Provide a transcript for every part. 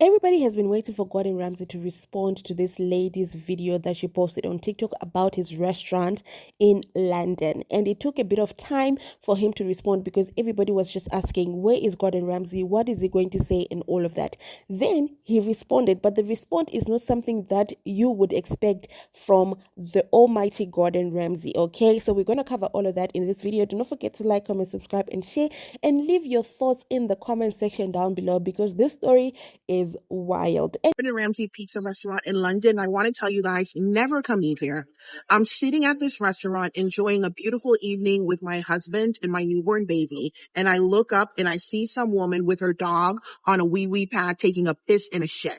Everybody has been waiting for Gordon Ramsay to respond to this lady's video that she posted on TikTok about his restaurant in London. And it took a bit of time for him to respond because everybody was just asking, where is Gordon Ramsay? What is he going to say? And all of that. Then he responded, but the response is not something that you would expect from the almighty Gordon Ramsay. Okay, so we're going to cover all of that in this video. Do not forget to like, comment, subscribe, and share, and leave your thoughts in the comment section down below because this story is wild. Gordon Ramsay Pizza restaurant in London. I want to tell you guys, never come eat here. I'm sitting at this restaurant enjoying a beautiful evening with my husband and my newborn baby, and I look up and I see some woman with her dog on a wee-wee pad taking a piss in a shit.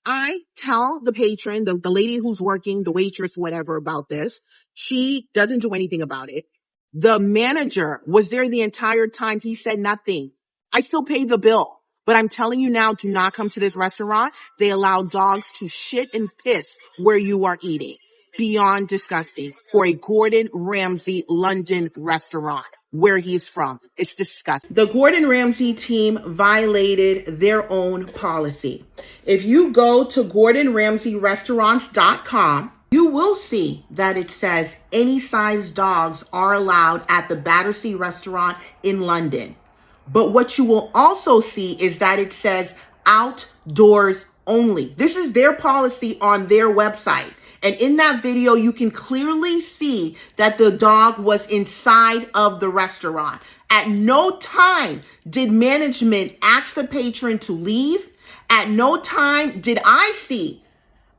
I tell the patron, the lady who's working, the waitress, whatever, about this. She doesn't do anything about it. The manager was there the entire time. He said nothing. I still paid the bill. But I'm telling you now, do not come to this restaurant. They allow dogs to shit and piss where you are eating. Beyond disgusting for a Gordon Ramsay London restaurant where he's from. It's disgusting. The Gordon Ramsay team violated their own policy. If you go to GordonRamsayRestaurants.com, you will see that it says any size dogs are allowed at the Battersea restaurant in London. But what you will also see is that it says outdoors only. This is their policy on their website. And in that video, you can clearly see that the dog was inside of the restaurant. At no time did management ask the patron to leave. At no time did I see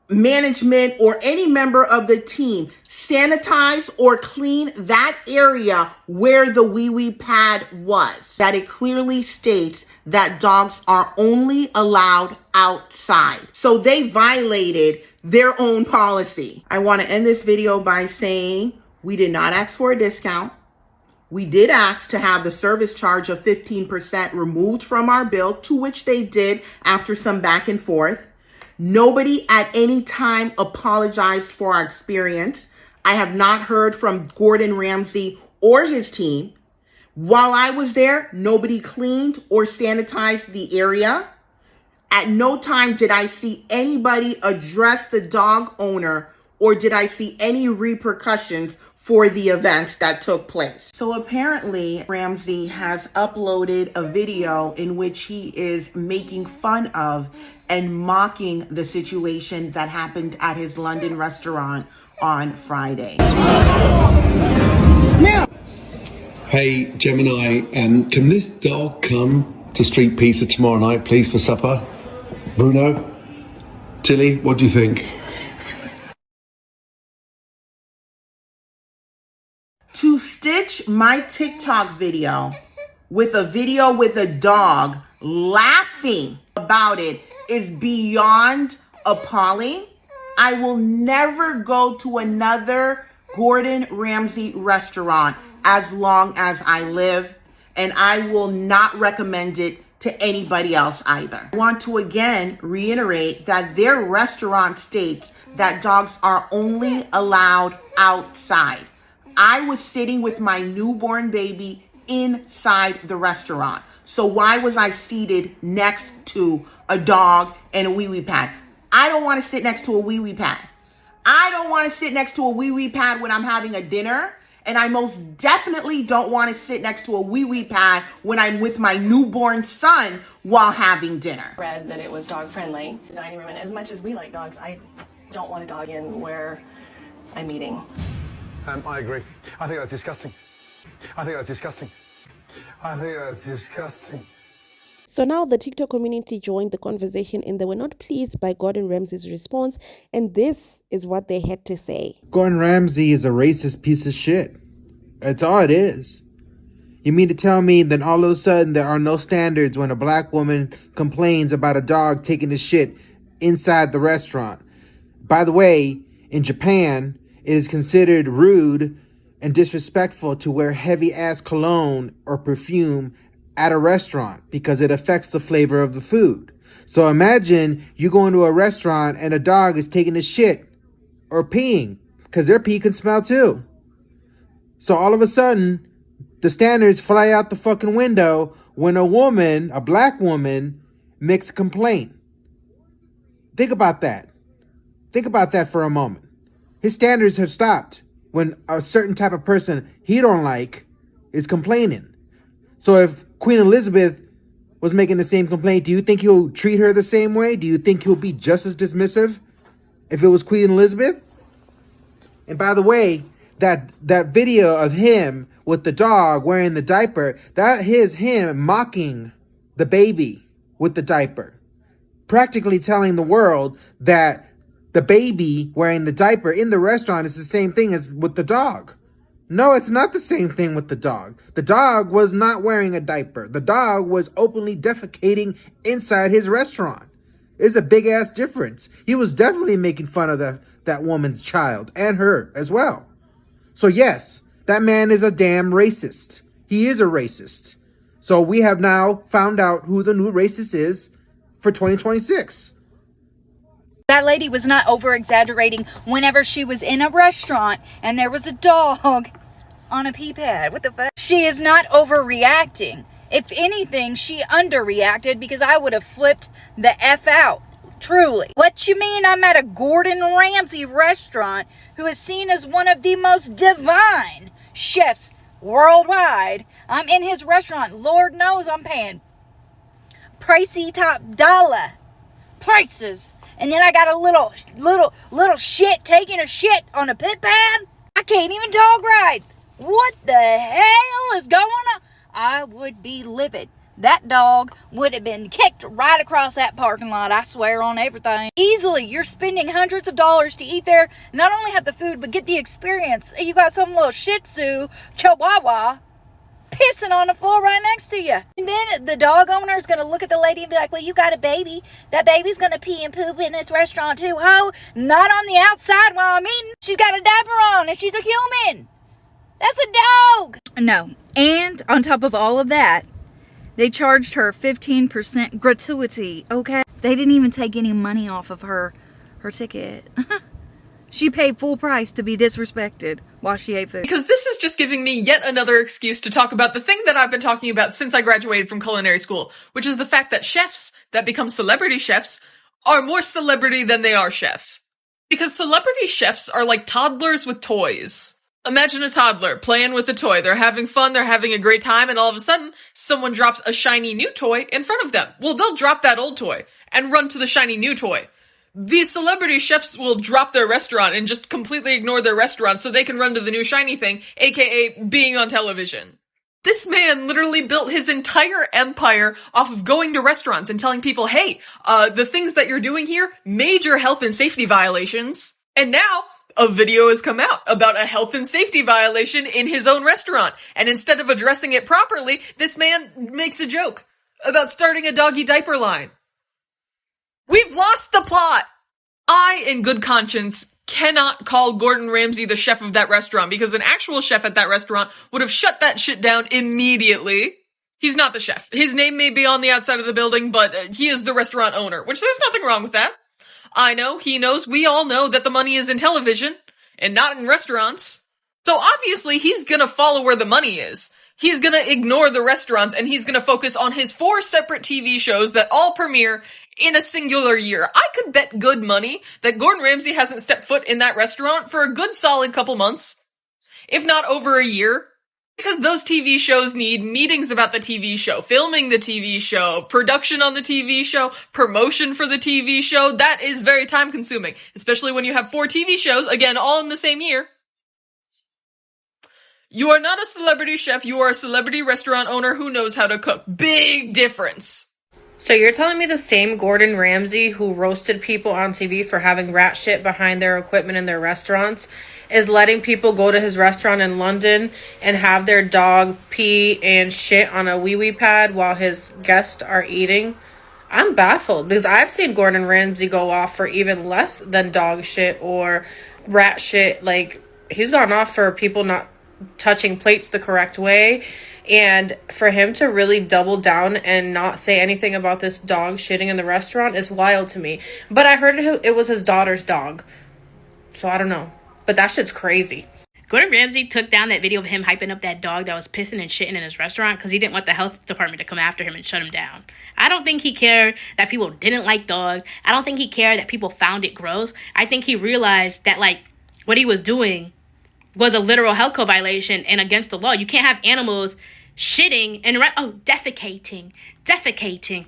management or any member of the team sanitize or clean that area where the wee-wee pad was. That it clearly states that dogs are only allowed outside. So they violated their own policy. I want to end this video by saying we did not ask for a discount. We did ask to have the service charge of 15% removed from our bill, to which they did after some back and forth. Nobody at any time apologized for our experience. I have not heard from Gordon Ramsay or his team. While I was there, nobody cleaned or sanitized the area. At no time did I see anybody address the dog owner or did I see any repercussions for the events that took place. So apparently Ramsay has uploaded a video in which he is making fun of and mocking the situation that happened at his London restaurant on Friday. Now, hey Gemini, can this dog come to Street Pizza tomorrow night, please, for supper? Bruno, Tilly, what do you think? To stitch my TikTok video with a dog laughing about it is beyond appalling. I will never go to another Gordon Ramsay restaurant as long as I live, and I will not recommend it to anybody else either. I want to again reiterate that their restaurant states that dogs are only allowed outside. I was sitting with my newborn baby inside the restaurant. So why was I seated next to a dog and a wee-wee pad? I don't want to sit next to a wee-wee pad. I don't want to sit next to a wee-wee pad when I'm having a dinner. And I most definitely don't want to sit next to a wee-wee pad when I'm with my newborn son while having dinner. Read that it was dog friendly. Dining room, and as much as we like dogs, I don't want a dog in where I'm eating. I agree. I think that's disgusting. I think that's disgusting. I think that's disgusting. So now the TikTok community joined the conversation and they were not pleased by Gordon Ramsay's response, and this is what they had to say. Gordon Ramsay is a racist piece of shit. That's all it is. You mean to tell me that all of a sudden there are no standards when a black woman complains about a dog taking a shit inside the restaurant? By the way, in Japan, it is considered rude and disrespectful to wear heavy-ass cologne or perfume at a restaurant because it affects the flavor of the food. So imagine you go into a restaurant and a dog is taking a shit or peeing because their pee can smell too. So all of a sudden, the standards fly out the fucking window when a woman, a black woman, makes a complaint. Think about that. Think about that for a moment. His standards have stopped when a certain type of person he don't like is complaining. So if Queen Elizabeth was making the same complaint, do you think he'll treat her the same way? Do you think he'll be just as dismissive if it was Queen Elizabeth? And by the way, that video of him with the dog wearing the diaper, that is him mocking the baby with the diaper. Practically telling the world that the baby wearing the diaper in the restaurant is the same thing as with the dog. No, it's not the same thing with the dog. The dog was not wearing a diaper. The dog was openly defecating inside his restaurant. It's a big ass difference. He was definitely making fun of that woman's child and her as well. So yes, that man is a damn racist. He is a racist. So we have now found out who the new racist is for 2026. That lady was not over-exaggerating whenever she was in a restaurant and there was a dog on a pee pad. What the fuck? She is not overreacting. If anything, she underreacted because I would have flipped the F out. Truly. What you mean I'm at a Gordon Ramsay restaurant who is seen as one of the most divine chefs worldwide? I'm in his restaurant. Lord knows I'm paying pricey top dollar prices. And then I got a little shit taking a shit on a pit pad. I can't even dog ride. What the hell is going on? I would be livid. That dog would have been kicked right across that parking lot, I swear on everything. Easily, you're spending hundreds of dollars to eat there. Not only have the food, but get the experience. You got some little shih tzu, chihuahua, pissing on the floor right next to you. And then the dog owner is going to look at the lady and be like, well, you got a baby. That baby's going to pee and poop in this restaurant too. Ho, not on the outside while I'm eating. She's got a diaper on and she's a human. That's a dog. No. And on top of all of that, they charged her 15% gratuity, okay? They didn't even take any money off of her ticket. She paid full price to be disrespected while she ate food. Because this is just giving me yet another excuse to talk about the thing that I've been talking about since I graduated from culinary school, which is the fact that chefs that become celebrity chefs are more celebrity than they are chef. Because celebrity chefs are like toddlers with toys. Imagine a toddler playing with a toy. They're having fun, they're having a great time, and all of a sudden, someone drops a shiny new toy in front of them. Well, they'll drop that old toy and run to the shiny new toy. These celebrity chefs will drop their restaurant and just completely ignore their restaurant so they can run to the new shiny thing, aka being on television. This man literally built his entire empire off of going to restaurants and telling people, hey, the things that you're doing here, major health and safety violations. And now, a video has come out about a health and safety violation in his own restaurant. And instead of addressing it properly, this man makes a joke about starting a doggy diaper line. We've lost the plot! I, in good conscience, cannot call Gordon Ramsay the chef of that restaurant because an actual chef at that restaurant would have shut that shit down immediately. He's not the chef. His name may be on the outside of the building, but he is the restaurant owner, which there's nothing wrong with that. I know, he knows, we all know that the money is in television and not in restaurants. So obviously he's gonna follow where the money is. He's gonna ignore the restaurants and he's gonna focus on his 4 separate TV shows that all premiere in a singular year. I could bet good money that Gordon Ramsay hasn't stepped foot in that restaurant for a good solid couple months, if not over a year. Because those TV shows need meetings about the TV show, filming the TV show, production on the TV show, promotion for the TV show. That is very time consuming, especially when you have 4 TV shows, again, all in the same year. You are not a celebrity chef, you are a celebrity restaurant owner who knows how to cook. Big difference. So you're telling me the same Gordon Ramsay who roasted people on TV for having rat shit behind their equipment in their restaurants is letting people go to his restaurant in London and have their dog pee and shit on a wee-wee pad while his guests are eating? I'm baffled because I've seen Gordon Ramsay go off for even less than dog shit or rat shit. Like, he's gone off for people not touching plates the correct way. And for him to really double down and not say anything about this dog shitting in the restaurant is wild to me. But I heard it was his daughter's dog. So I don't know. But that shit's crazy. Gordon Ramsay took down that video of him hyping up that dog that was pissing and shitting in his restaurant because he didn't want the health department to come after him and shut him down. I don't think he cared that people didn't like dogs. I don't think he cared that people found it gross. I think he realized that, like, what he was doing was a literal health code violation and against the law. You can't have animals shitting and defecating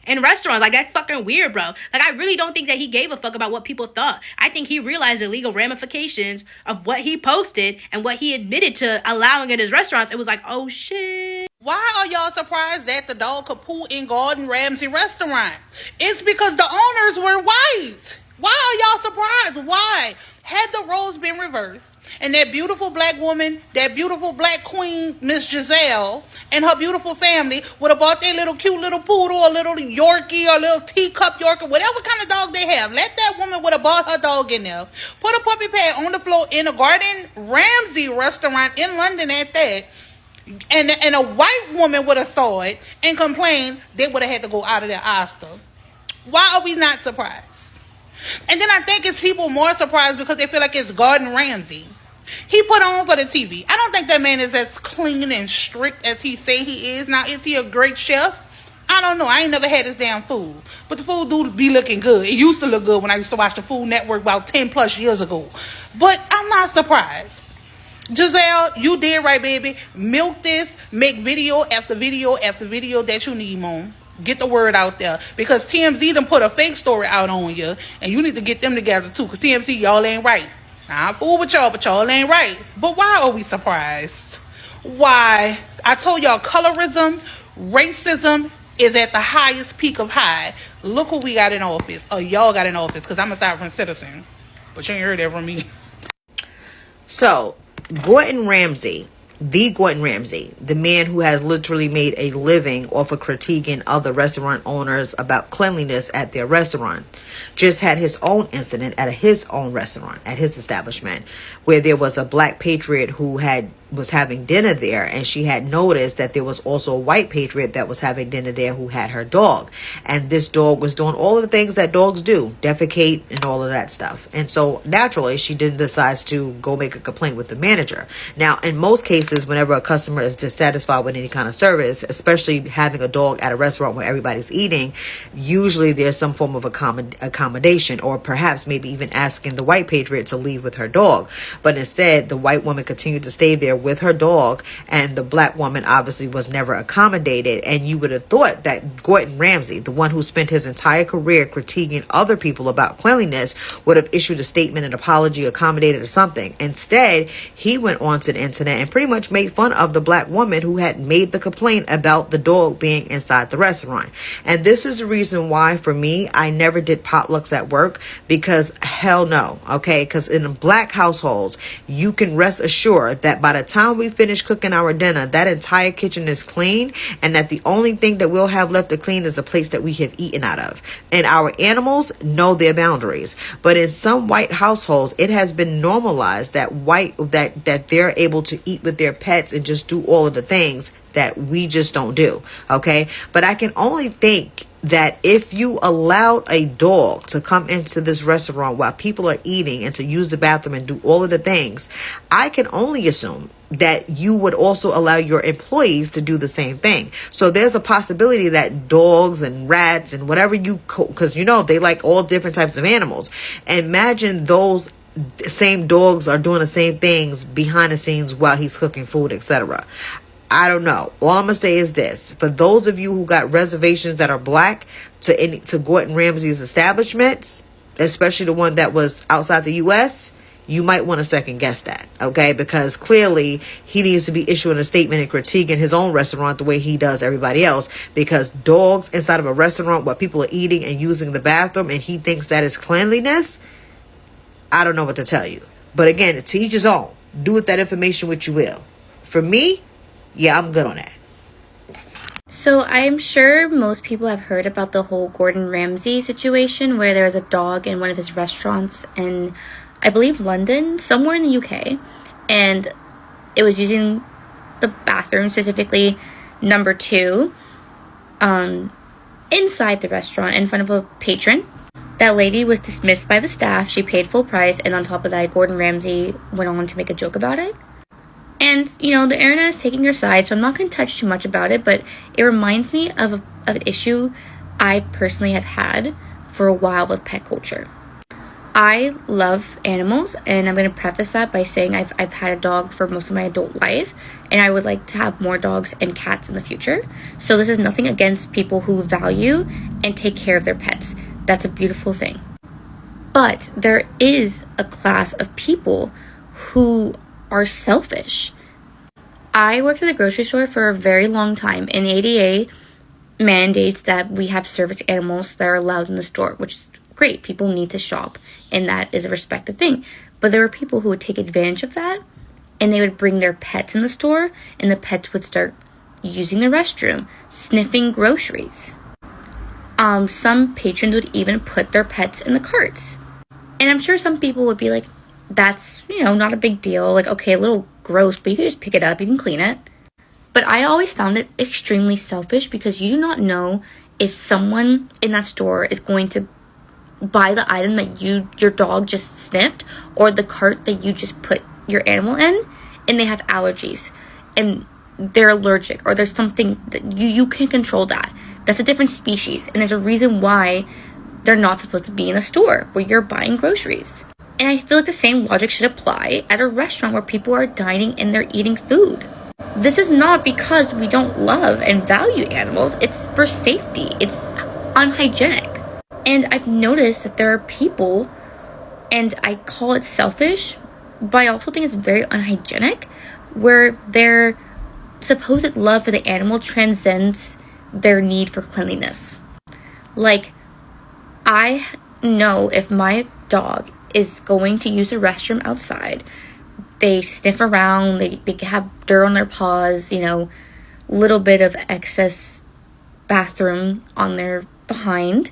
in restaurants. Like, that's fucking weird, bro. Like, I really don't think that he gave a fuck about what people thought. I think he realized the legal ramifications of what he posted and what he admitted to allowing at his restaurants. It was like, oh shit. Why are y'all surprised that the dog could poo in Gordon Ramsay restaurant? It's because the owners were white. Why are y'all surprised? Why? Had the roles been reversed, and that beautiful black woman, that beautiful black queen, Miss Gizzelle, and her beautiful family would have bought their little cute little poodle, a little Yorkie, or a little teacup Yorkie, whatever kind of dog they have. Let that woman would have bought her dog in there, put a puppy pad on the floor in a Gordon Ramsay restaurant in London at that, and a white woman would have saw it and complained. They would have had to go out of their Astor. Why are we not surprised? And then I think it's people more surprised because they feel like it's Gordon Ramsay. He put on for the TV. I don't think that man is as clean and strict as he say he is. Now, is he a great chef? I don't know. I ain't never had his damn food. But the food do be looking good. It used to look good when I used to watch the Food Network about 10 plus years ago. But I'm not surprised. Gizzelle, you did right, baby. Milk this. Make video after video after video that you need, Mom. Get the word out there. Because TMZ done put a fake story out on you. And you need to get them together too. Because TMZ, y'all ain't right. I fool with y'all, but y'all ain't right. But why are we surprised? Why? I told y'all colorism, racism is at the highest peak of high. Look who we got in office. Or y'all got in office. Because I'm a sovereign citizen. But you ain't heard that from me. So, Gordon Ramsay, the man who has literally made a living off of critiquing other restaurant owners about cleanliness at their restaurant, just had his own incident at his own restaurant, at his establishment, where there was a black patriot who was having dinner there, and she had noticed that there was also a white patriot that was having dinner there who had her dog, and this dog was doing all of the things that dogs do, defecate and all of that stuff. And so naturally she then decides to go make a complaint with the manager. Now, in most cases, whenever a customer is dissatisfied with any kind of service, especially having a dog at a restaurant where everybody's eating, usually there's some form of accommodation, or perhaps maybe even asking the white patriot to leave with her dog. But instead, the white woman continued to stay there with her dog, and the black woman obviously was never accommodated. And you would have thought that Gordon Ramsay, the one who spent his entire career critiquing other people about cleanliness, would have issued a statement, an apology, accommodated, or something. Instead, he went on to the internet and pretty much made fun of the black woman who had made the complaint about the dog being inside the restaurant. And this is the reason why, for me, I never did potlucks at work, because hell no, okay? Because in black households, you can rest assured that by the time we finish cooking our dinner, that entire kitchen is clean, and that the only thing that we'll have left to clean is the plates that we have eaten out of. And our animals know their boundaries. But in some white households, it has been normalized that they're able to eat with their pets and just do all of the things that we just don't do. Okay. But I can only think that if you allowed a dog to come into this restaurant while people are eating and to use the bathroom and do all of the things, I can only assume that you would also allow your employees to do the same thing. So there's a possibility that dogs and rats and whatever because they like all different types of animals. Imagine those same dogs are doing the same things behind the scenes while he's cooking food, etc. I don't know. All I'm going to say is this. For those of you who got reservations that are black to Gordon Ramsay's establishments, especially the one that was outside the U.S., you might want to second guess that, okay? Because clearly he needs to be issuing a statement and critiquing his own restaurant the way he does everybody else, because dogs inside of a restaurant while people are eating and using the bathroom and he thinks that is cleanliness, I don't know what to tell you. But again, to each his own. Do with that information what you will. For me, yeah, I'm good on that. So I'm sure most people have heard about the whole Gordon Ramsay situation where there was a dog in one of his restaurants in, I believe, London, somewhere in the UK. And it was using the bathroom, specifically number 2, inside the restaurant in front of a patron. That lady was dismissed by the staff. She paid full price. And on top of that, Gordon Ramsay went on to make a joke about it. And, you know, the internet is taking your side, so I'm not going to touch too much about it, but it reminds me of an issue I personally have had for a while with pet culture. I love animals, and I'm going to preface that by saying I've had a dog for most of my adult life, and I would like to have more dogs and cats in the future. So this is nothing against people who value and take care of their pets. That's a beautiful thing. But there is a class of people who are selfish. I worked at a grocery store for a very long time, and the ADA mandates that we have service animals that are allowed in the store, which is great. People need to shop, and that is a respected thing. But there were people who would take advantage of that, and they would bring their pets in the store, and the pets would start using the restroom, sniffing groceries. Some patrons would even put their pets in the carts. And I'm sure some people would be like, that's, you know, not a big deal. Like, okay, a little gross, but you can just pick it up, you can clean it. But I always found it extremely selfish because you do not know if someone in that store is going to buy the item that your dog just sniffed, or the cart that you just put your animal in, and they have allergies and they're allergic, or there's something that you can control that. That's a different species, and there's a reason why they're not supposed to be in a store where you're buying groceries. And I feel like the same logic should apply at a restaurant where people are dining and they're eating food. This is not because we don't love and value animals. It's for safety. It's unhygienic. And I've noticed that there are people, and I call it selfish, but I also think it's very unhygienic, where their supposed love for the animal transcends their need for cleanliness. Like, I know if my dog is going to use the restroom outside, they sniff around, they have dirt on their paws, you know, little bit of excess bathroom on their behind.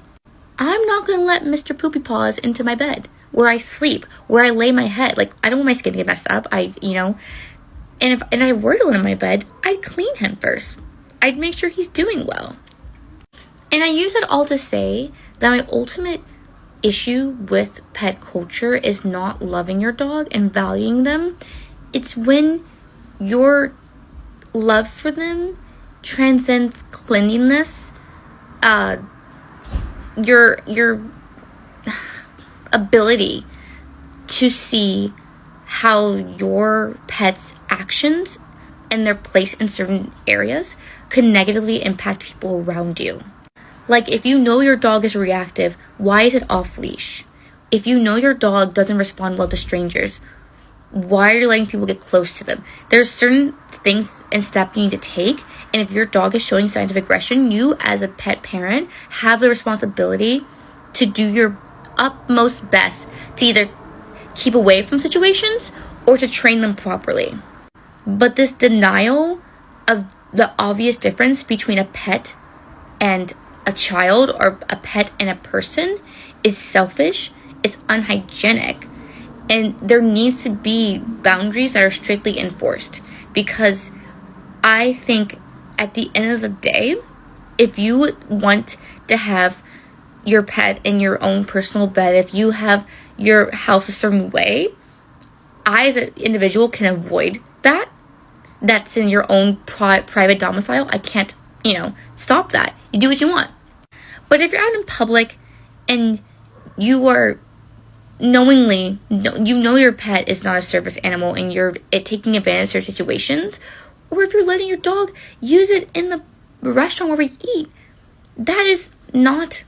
I'm not going to let Mr. Poopy Paws into my bed, where I sleep, where I lay my head. Like, I don't want my skin to get messed up. And if I were to let him in my bed, I'd clean him first. I'd make sure he's doing well. And I use it all to say that my ultimate issue with pet culture is not loving your dog and valuing them. It's when your love for them transcends cleanliness, your ability to see how your pet's actions and their place in certain areas could negatively impact people around you. Like, if you know your dog is reactive, why is it off leash? If you know your dog doesn't respond well to strangers, why are you letting people get close to them? There's certain things and steps you need to take, and if your dog is showing signs of aggression, you as a pet parent have the responsibility to do your utmost best to either keep away from situations or to train them properly. But this denial of the obvious difference between a pet and a child, or a pet and a person, is selfish, is unhygienic, and there needs to be boundaries that are strictly enforced. Because I think at the end of the day, if you want to have your pet in your own personal bed, if you have your house a certain way, I as an individual can avoid that. That's in your own private domicile. I can't, stop that. You do what you want. But if you're out in public and you are knowingly, you know your pet is not a service animal and you're taking advantage of situations, or if you're letting your dog use it in the restaurant where we eat, that is not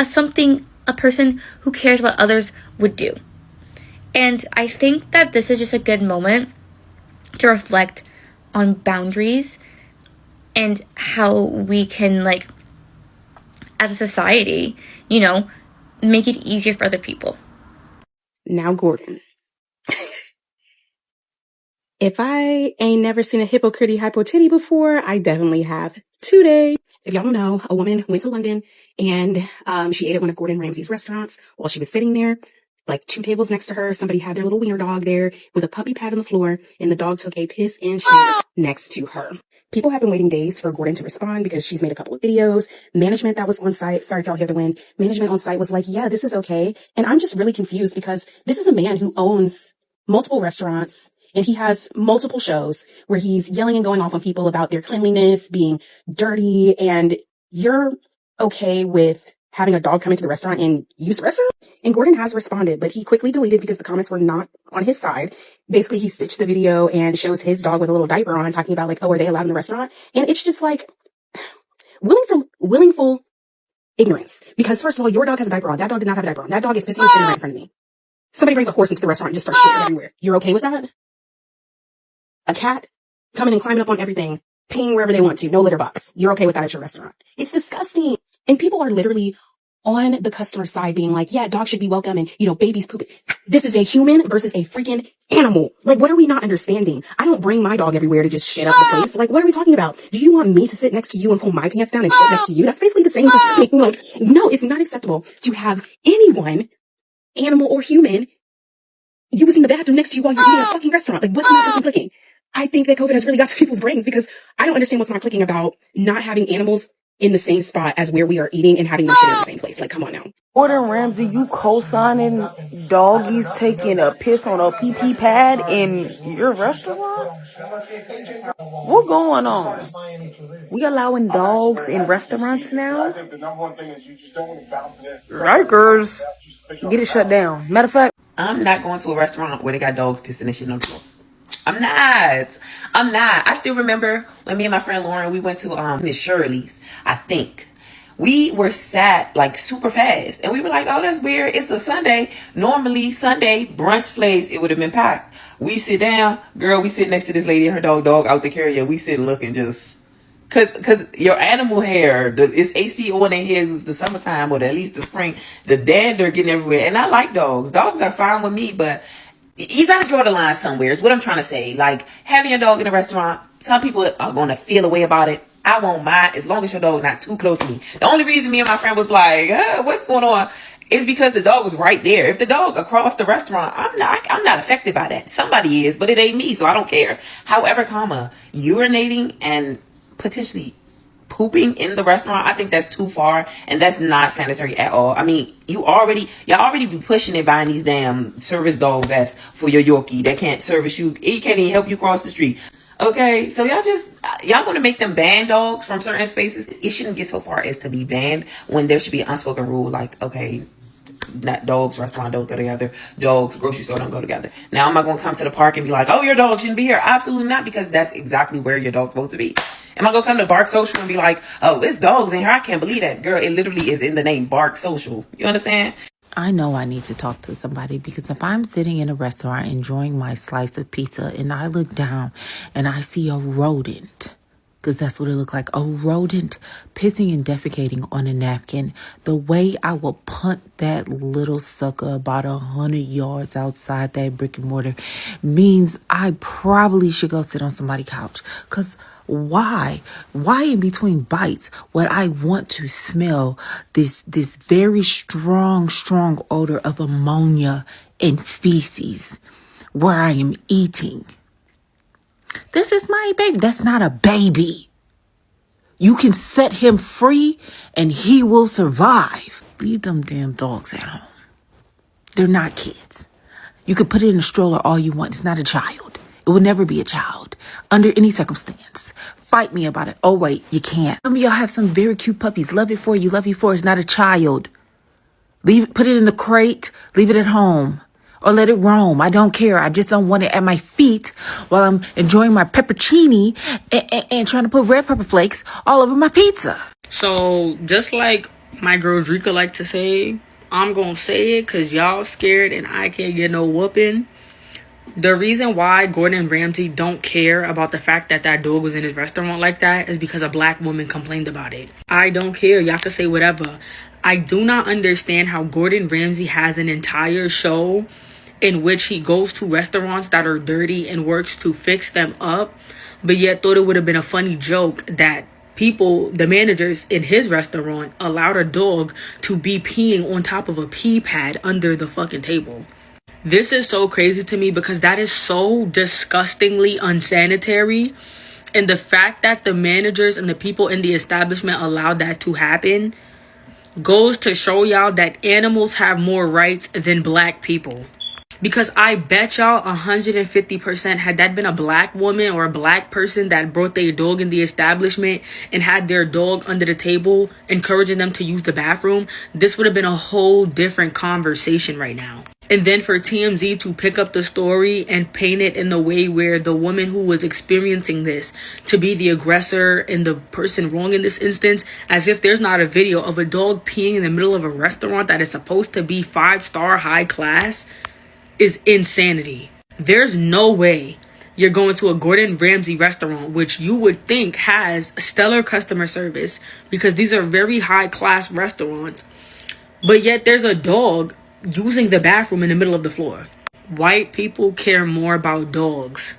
something a person who cares about others would do. And I think that this is just a good moment to reflect on boundaries and how we can, as a society, make it easier for other people. Now, Gordon, if I ain't never seen a hypocrity hypo-titty before, I definitely have today. If y'all don't know, a woman went to London and she ate at one of Gordon Ramsay's restaurants. While she was sitting there, 2 tables next to her, somebody had their little wiener dog there with a puppy pad on the floor, and the dog took a piss and shit next to her. People have been waiting days for Gordon to respond because she's made a couple of videos. Management that was on site, sorry if y'all hear the wind, management on site was like, yeah, this is okay. And I'm just really confused because this is a man who owns multiple restaurants. And he has multiple shows where he's yelling and going off on people about their cleanliness, being dirty, and you're okay with having a dog come into the restaurant and use the restroom? And Gordon has responded, but he quickly deleted because the comments were not on his side. Basically, he stitched the video and shows his dog with a little diaper on, talking about like, oh, are they allowed in the restaurant? And it's just like willingful ignorance. Because first of all, your dog has a diaper on. That dog did not have a diaper on. That dog is pissing and shitting right in front of me. Somebody brings a horse into the restaurant and just starts shitting everywhere. You're okay with that? A cat coming and climbing up on everything, peeing wherever they want to, no litter box. You're okay with that at your restaurant? It's disgusting. And people are literally on the customer side being like, yeah, dogs should be welcome and, babies pooping. This is a human versus a freaking animal. Like, what are we not understanding? I don't bring my dog everywhere to just shit up the place. Like, what are we talking about? Do you want me to sit next to you and pull my pants down and shit next to you? That's basically the same thing. Like, no, it's not acceptable to have anyone, animal or human, using the bathroom next to you while you're eating at a fucking restaurant. Like, what's not clicking? I think that COVID has really got to people's brains because I don't understand what's not clicking about not having animals in the same spot as where we are eating and having them shit in the same place. Like, come on now. Gordon Ramsay, you co-signing doggies taking a piss on a pee-pee pad in your restaurant? What going on? We allowing dogs in restaurants now? Rikers, get it shut down. Matter of fact, I'm not going to a restaurant where they got dogs pissing and shit on the floor. I'm not. I still remember when me and my friend Lauren, we went to Miss Shirley's, I think. We were sat like super fast. And we were like, oh, that's weird. It's a Sunday. Normally, Sunday, brunch place, it would have been packed. We sit down. Girl, we sit next to this lady and her dog out the carrier. We sit looking just... Cause your animal hair, it's AC on their heads. It's the summertime or at least the spring. The dander getting everywhere. And I like dogs. Dogs are fine with me, but... You gotta draw the line somewhere is what I'm trying to say. Like, having your dog in a restaurant, some people are gonna feel a way about it. I won't mind as long as your dog not too close to me. The only reason me and my friend was like, what's going on? Is because the dog was right there. If the dog across the restaurant, I'm not affected by that. Somebody is, but it ain't me, so I don't care. However, urinating and potentially pooping in the restaurant, I think that's too far, and that's not sanitary at all. I mean, y'all already be pushing it, buying these damn service dog vests for your Yorkie that can't service you. It can't even help you cross the street. Okay, so y'all want to make them ban dogs from certain spaces. It shouldn't get so far as to be banned when there should be an unspoken rule like, okay, not dogs, restaurant don't go together. Dogs, grocery store don't go together. Now, am I going to come to the park and be like, oh, your dog shouldn't be here? Absolutely not, because that's exactly where your dog's supposed to be. Am I going to come to Bark Social and be like, oh, it's dogs in here? I can't believe that. Girl, it literally is in the name, Bark Social. You understand? I know I need to talk to somebody because if I'm sitting in a restaurant enjoying my slice of pizza and I look down and I see a rodent, because that's what it looked like, a rodent pissing and defecating on a napkin, the way I will punt that little sucker about 100 yards outside that brick and mortar means I probably should go sit on somebody's couch. Because why in between bites would I want to smell this very strong odor of ammonia and feces where I am eating? This is my baby. That's not a baby. You can set him free and he will survive. Leave them damn dogs at home. They're not kids. You can put it in a stroller all you want. It's not a child. It will never be a child under any circumstance. Fight me about it. Oh, wait, you can't. Some of y'all have some very cute puppies. Love it for you. Love you for. It's not a child. Put it in the crate. Leave it at home. Or let it roam. I don't care. I just don't want it at my feet while I'm enjoying my peppercini and trying to put red pepper flakes all over my pizza. so just like my girl Drika like to say, I'm gonna say it because y'all scared and I can't get no whooping. The reason why Gordon Ramsay don't care about the fact that dog was in his restaurant like that is because a black woman complained about it. I don't care. Y'all can say whatever. I do not understand how Gordon Ramsay has an entire show in which he goes to restaurants that are dirty and works to fix them up, but yet thought it would have been a funny joke that people, the managers in his restaurant, allowed a dog to be peeing on top of a pee pad under the fucking table. This is so crazy to me because that is so disgustingly unsanitary. And the fact that the managers and the people in the establishment allowed that to happen goes to show y'all that animals have more rights than black people. Because I bet y'all 150% had that been a black woman or a black person that brought their dog in the establishment and had their dog under the table encouraging them to use the bathroom, this would have been a whole different conversation right now. And then for TMZ to pick up the story and paint it in the way where the woman who was experiencing this to be the aggressor and the person wrong in this instance, as if there's not a video of a dog peeing in the middle of a restaurant that is supposed to be 5-star high class, is insanity. There's no way you're going to a Gordon Ramsay restaurant, which you would think has stellar customer service because these are very high class restaurants, but yet there's a dog using the bathroom in the middle of the floor. White people care more about dogs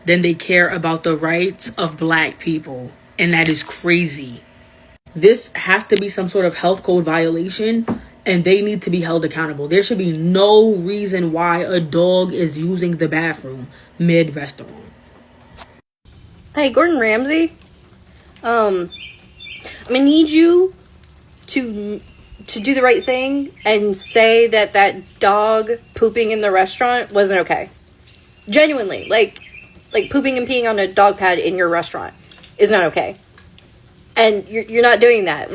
than they care about the rights of black people, and that is crazy. This has to be some sort of health code violation, and they need to be held accountable. There should be no reason why a dog is using the bathroom mid-restaurant. Hey, Gordon Ramsay, I'm gonna need you to do the right thing and say that dog pooping in the restaurant wasn't okay. Genuinely, like pooping and peeing on a dog pad in your restaurant is not okay. And you're not doing that.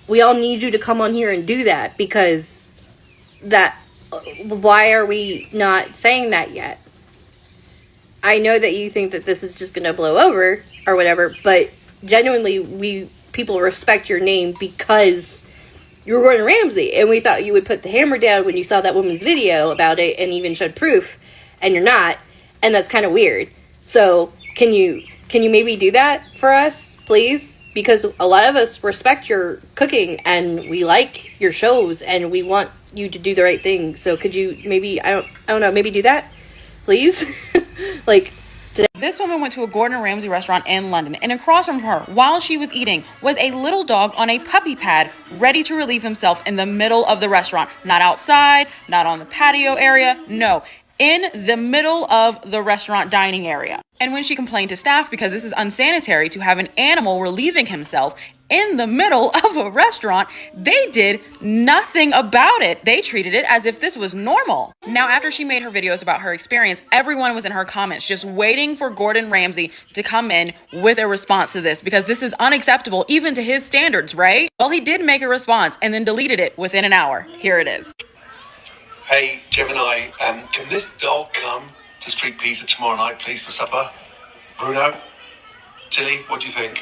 We all need you to come on here and do that, because why are we not saying that yet? I know that you think that this is just going to blow over or whatever, but genuinely, people respect your name because you're Gordon Ramsay, and we thought you would put the hammer down when you saw that woman's video about it and even showed proof, and you're not, and that's kind of weird. So can you maybe do that for us, please? Because a lot of us respect your cooking and we like your shows and we want you to do the right thing. So could you maybe, I don't know, maybe do that, please? This woman went to a Gordon Ramsay restaurant in London, and across from her, while she was eating, was a little dog on a puppy pad, ready to relieve himself in the middle of the restaurant. Not outside, not on the patio area, no, in the middle of the restaurant dining area. And when she complained to staff because this is unsanitary to have an animal relieving himself in the middle of a restaurant, they did nothing about it. They treated it as if this was normal. Now, after she made her videos about her experience, everyone was in her comments just waiting for Gordon Ramsay to come in with a response to this, because this is unacceptable even to his standards, right? Well, he did make a response and then deleted it within an hour. Here it is. Hey, Gemini, can this dog come to Street Pizza tomorrow night, please, for supper? Bruno? Tilly, what do you think?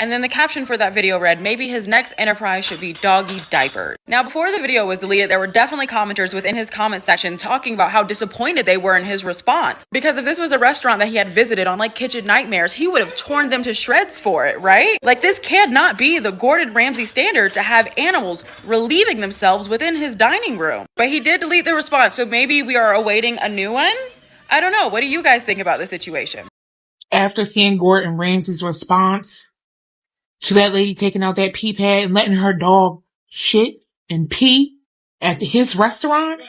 And then the caption for that video read, maybe his next enterprise should be doggy diapers. Now, before the video was deleted, there were definitely commenters within his comment section talking about how disappointed they were in his response. Because if this was a restaurant that he had visited on like Kitchen Nightmares, he would have torn them to shreds for it, right? Like, this cannot be the Gordon Ramsay standard to have animals relieving themselves within his dining room. But he did delete the response, so maybe we are awaiting a new one? I don't know. What do you guys think about this situation? After seeing Gordon Ramsay's response to that lady taking out that pee pad and letting her dog shit and pee at his restaurant,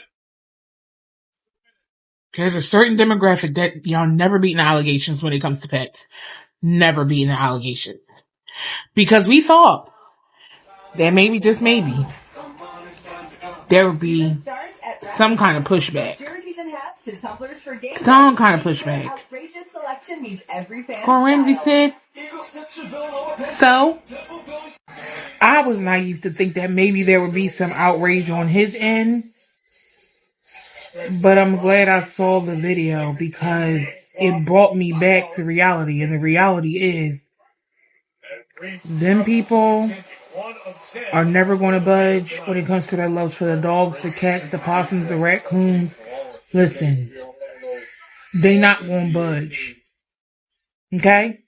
there's a certain demographic that y'all never beating allegations when it comes to pets. Never beating allegations. Because we thought that maybe, just maybe, there would be some kind of pushback. Some kind of pushback. Gordon Ramsay said, so I was naive to think that maybe there would be some outrage on his end, but I'm glad I saw the video because it brought me back to reality, and the reality is them people are never going to budge when it comes to their loves for the dogs, the cats, the possums, the raccoons. Listen, they not going to budge. Okay?